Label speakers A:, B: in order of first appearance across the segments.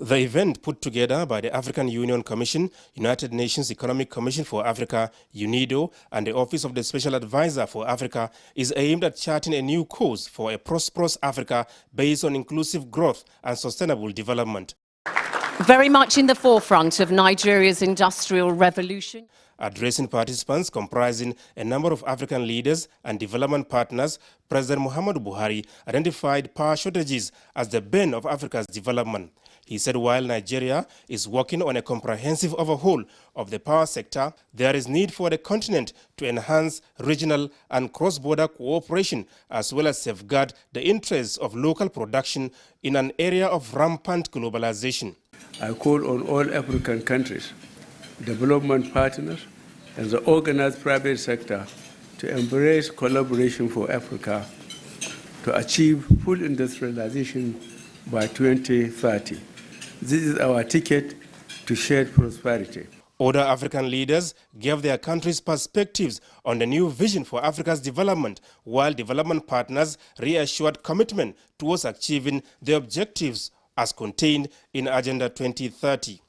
A: The event, put together by the African Union Commission, United Nations Economic Commission for Africa, UNIDO, and the Office of the Special Advisor for Africa, is aimed at charting a new course for a prosperous Africa based on inclusive growth and sustainable development.
B: Very much in the forefront of Nigeria's industrial revolution.
A: Addressing participants comprising a number of African leaders and development partners, President Muhammadu Buhari identified power shortages as the bane of Africa's development. He said while Nigeria is working on a comprehensive overhaul of the power sector, there is need for the continent to enhance regional and cross-border cooperation as well as safeguard the interests of local production in an area of rampant globalization.
C: I call on all African countries, development partners, and the organized private sector to embrace collaboration for Africa to achieve full industrialization by 2030. This is our ticket to shared prosperity.
A: Other African leaders gave their countries' perspectives on the new vision for Africa's development, while development partners reassured commitment towards achieving the objectives as contained in Agenda 2030.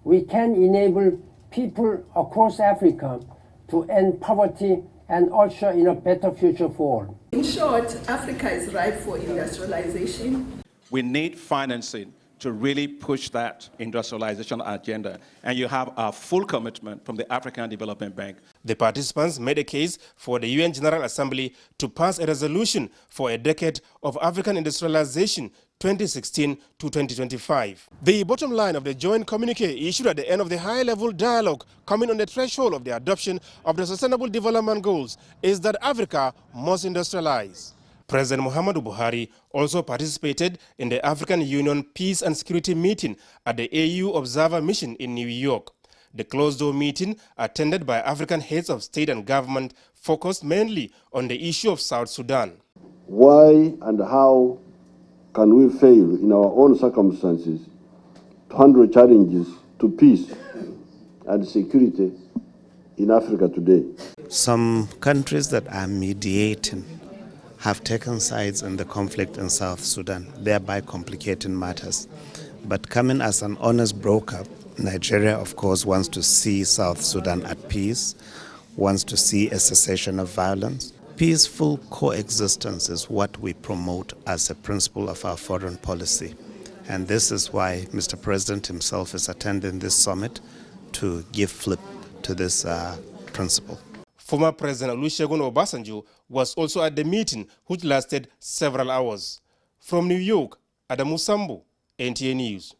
D: We can enable people across Africa to end poverty and usher in a better future for all.
E: In short, Africa is ripe for industrialization.
F: We need financing to really push that industrialization agenda, and you have our full commitment from the African Development Bank.
A: The participants made a case for the UN General Assembly to pass a resolution for a decade of African industrialization 2016 to 2025. The bottom line of the joint communique issued at the end of the high-level dialogue coming on the threshold of the adoption of the Sustainable Development Goals is that Africa must industrialize. President Muhammadu Buhari also participated in the African Union Peace and Security meeting at the AU Observer Mission in New York. The closed-door meeting, attended by African heads of state and government, focused mainly on the issue of South Sudan.
G: Why and how can we fail in our own circumstances to handle challenges to peace and security in Africa today?
H: Some countries that are mediating have taken sides in the conflict in South Sudan, thereby complicating matters. But coming as an honest broker, Nigeria, of course, wants to see South Sudan at peace, wants to see a cessation of violence. Peaceful coexistence is what we promote as a principle of our foreign policy. And this is why Mr. President himself is attending this summit to give flip to this principle.
A: Former President Olusegun Obasanjo was also at the meeting, which lasted several hours. From New York, Adamu Sambu, NTA News.